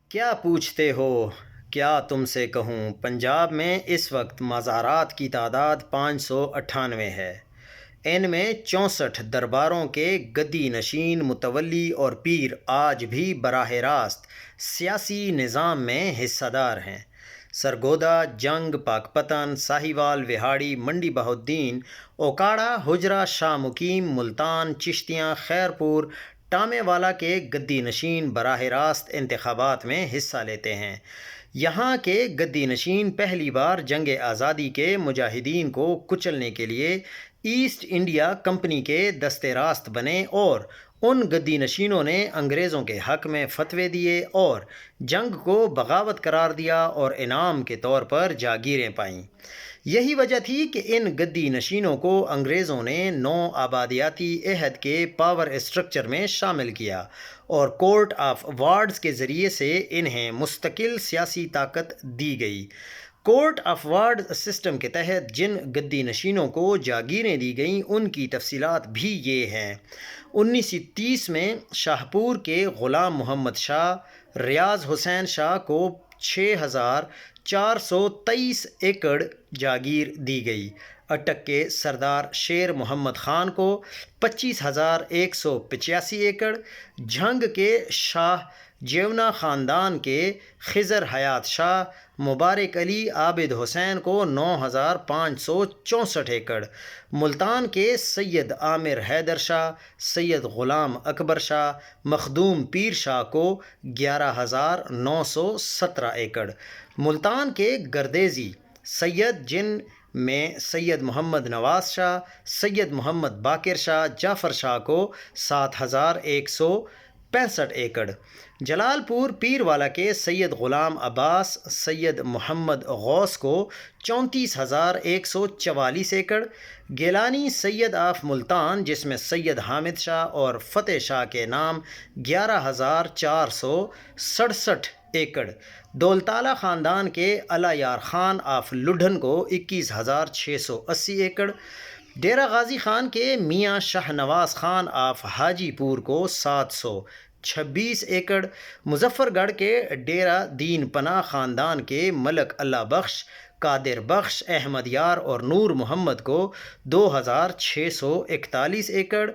کیا پوچھتے ہو؟ کیا تم سے کہوں؟ پنجاب میں اس وقت مزارات کی تعداد 598 ہے۔ ان میں 64 درباروں کے گدی نشین متولی اور پیر آج بھی براہ راست سیاسی نظام میں حصہ دار ہیں۔ سرگودا، جنگ، پاکپتن، ساہیوال، وہاڑی، منڈی بہاؤالدین، اوکاڑا، حجرہ، شاہ مقیم، ملتان، چشتیاں، خیرپور، ٹامے والا کے گدی نشین براہ راست انتخابات میں حصہ لیتے ہیں۔ یہاں کے گدی نشین پہلی بار جنگ آزادی کے مجاہدین کو کچلنے کے لیے ایسٹ انڈیا کمپنی کے دستِ راست بنے اور ان گدی نشینوں نے انگریزوں کے حق میں فتوے دیے اور جنگ کو بغاوت قرار دیا اور انعام کے طور پر جاگیریں پائیں۔ یہی وجہ تھی کہ ان گدی نشینوں کو انگریزوں نے نو آبادیاتی عہد کے پاور اسٹرکچر میں شامل کیا اور کورٹ آف وارڈز کے ذریعے سے انہیں مستقل سیاسی طاقت دی گئی۔ کورٹ آف وارڈز سسٹم کے تحت جن گدی نشینوں کو جاگیریں دی گئیں ان کی تفصیلات بھی یہ ہیں۔ 1930 میں شاہپور کے غلام محمد شاہ ریاض حسین شاہ کو 6423 ایکڑ جاگیر دی گئی۔ اٹک کے سردار شیر محمد خان کو 25185 ایکڑ، جھنگ کے شاہ جیونا خاندان کے خضر حیات شاہ مبارک علی عابد حسین کو 9564 ایکڑ، ملتان کے سید عامر حیدر شاہ، سید غلام اکبر شاہ، مخدوم پیر شاہ کو 11917 ایکڑ، ملتان کے گردیزی سید جن میں سید محمد نواز شاہ، سید محمد باقر شاہ، جعفر شاہ کو 7165 ایکڑ، جلال پور پیر والا کے سید غلام عباس، سید محمد غوث کو 34144 ایکڑ، گیلانی سید آف ملتان جس میں سید حامد شاہ اور فتح شاہ کے نام 11467 ایکڑ، دولتالہ خاندان کے علا یار خان آف لڈھن کو 21680 ایکڑ، ڈیرہ غازی خان کے میاں شاہ نواز خان آف حاجی پور کو 726 ایکڑ، مظفر گڑھ کے ڈیرہ دین پناہ خاندان کے ملک اللہ بخش، قادر بخش، احمد یار اور نور محمد کو 2641 ایکڑ،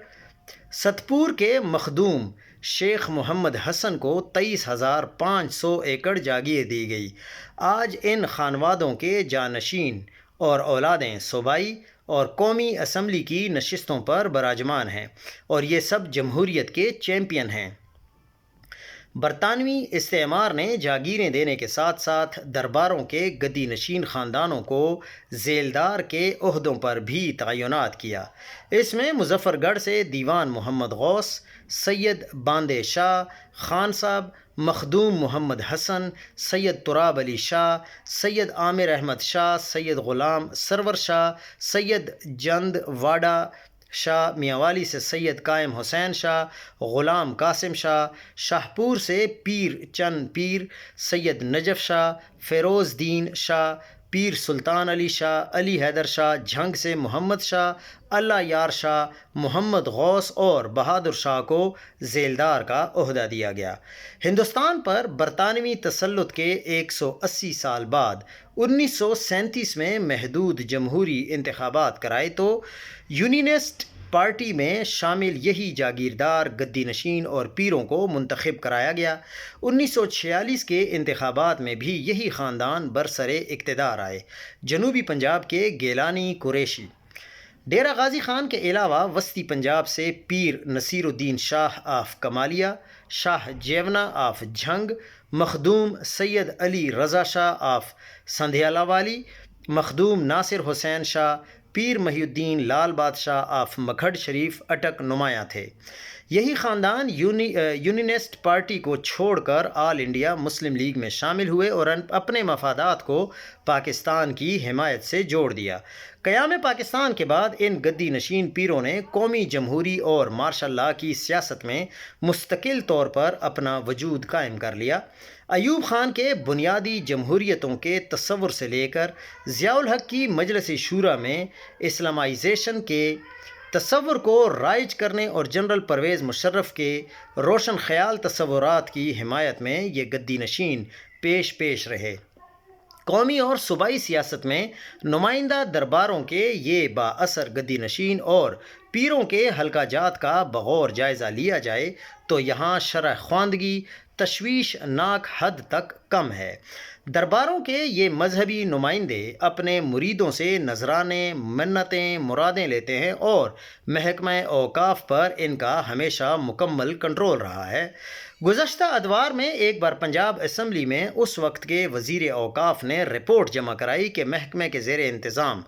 ستپور کے مخدوم شیخ محمد حسن کو 23500 ایکڑ جاگیر دی گئی۔ آج ان خانوادوں کے جانشین اور اولادیں صوبائی اور قومی اسمبلی کی نشستوں پر براجمان ہیں اور یہ سب جمہوریت کے چیمپئن ہیں۔ برطانوی استعمار نے جاگیریں دینے کے ساتھ ساتھ درباروں کے گدی نشین خاندانوں کو ذیلدار کے عہدوں پر بھی تعینات کیا۔ اس میں مظفر گڑھ سے دیوان محمد غوث، سید باندے شاہ خان صاحب، مخدوم محمد حسن، سید تراب علی شاہ، سید عامر احمد شاہ، سید غلام سرور شاہ، سید جند واڈا شاہ، میاں سے سید قائم حسین شاہ، غلام قاسم شاہ، شاہپور سے پیر چند پیر، سید نجف شاہ، فیروز دین شاہ، پیر سلطان علی شاہ، علی حیدر شاہ، جھنگ سے محمد شاہ، اللہ یار شاہ، محمد غوث اور بہادر شاہ کو ذیلدار کا عہدہ دیا گیا۔ ہندوستان پر برطانوی تسلط کے 180 سال بعد 1937 میں محدود جمہوری انتخابات کرائے تو یونینسٹ پارٹی میں شامل یہی جاگیردار گدی نشین اور پیروں کو منتخب کرایا گیا۔ 1946 کے انتخابات میں بھی یہی خاندان برسر اقتدار آئے۔ جنوبی پنجاب کے گیلانی قریشی، ڈیرہ غازی خان کے علاوہ وسطی پنجاب سے Pir Nasir uddin Shah of Kamalia, Shah Jeevna of Jhang, Makhdoom Syed Ali Raza Shah of Sandhila Wali, Makhdoom ناصر حسین شاہ، پیر محی الدین لال بادشاہ آف مکھڈ شریف اٹک نمایاں تھے۔ یہی خاندان یونینسٹ پارٹی کو چھوڑ کر آل انڈیا مسلم لیگ میں شامل ہوئے اور اپنے مفادات کو پاکستان کی حمایت سے جوڑ دیا۔ قیام پاکستان کے بعد ان گدی نشین پیروں نے قومی جمہوری اور مارشل لاء کی سیاست میں مستقل طور پر اپنا وجود قائم کر لیا۔ ایوب خان کے بنیادی جمہوریتوں کے تصور سے لے کر ضیاء الحق کی مجلس شورا میں اسلامائزیشن کے تصور کو رائج کرنے اور جنرل پرویز مشرف کے روشن خیال تصورات کی حمایت میں یہ گدی نشین پیش رہے۔ قومی اور صوبائی سیاست میں نمائندہ درباروں کے یہ با اثر گدی نشین اور پیروں کے حلقہ جات کا بغور جائزہ لیا جائے تو یہاں شرح خواندگی تشویش ناک حد تک کم ہے۔ درباروں کے یہ مذہبی نمائندے اپنے مریدوں سے نذرانے، منتیں، مرادیں لیتے ہیں اور محکمہ اوقاف پر ان کا ہمیشہ مکمل کنٹرول رہا ہے۔ گزشتہ ادوار میں ایک بار پنجاب اسمبلی میں اس وقت کے وزیر اوقاف نے رپورٹ جمع کرائی کہ محکمے کے زیر انتظام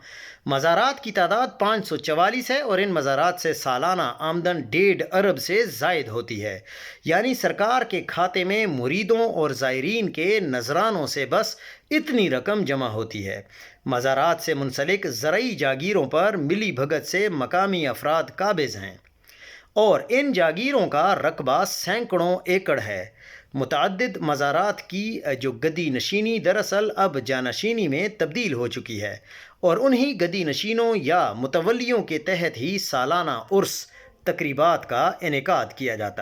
مزارات کی تعداد 544 ہے اور ان مزارات سے سالانہ آمدن 1.5 ارب سے زائد ہوتی ہے، یعنی سرکار کے کھاتے میں مریدوں اور زائرین کے نذرانوں سے بس اتنی رقم جمع ہوتی ہے۔ مزارات سے منسلک زرعی جاگیروں پر ملی بھگت سے مقامی افراد قابض ہیں اور ان جاگیروں کا رقبہ سینکڑوں ایکڑ ہے۔ متعدد مزارات کی جو گدی نشینی دراصل اب جانشینی میں تبدیل ہو چکی ہے اور انہی گدی نشینوں یا متولیوں کے تحت ہی سالانہ عرس تقریبات کا انعقاد کیا جاتا ہے۔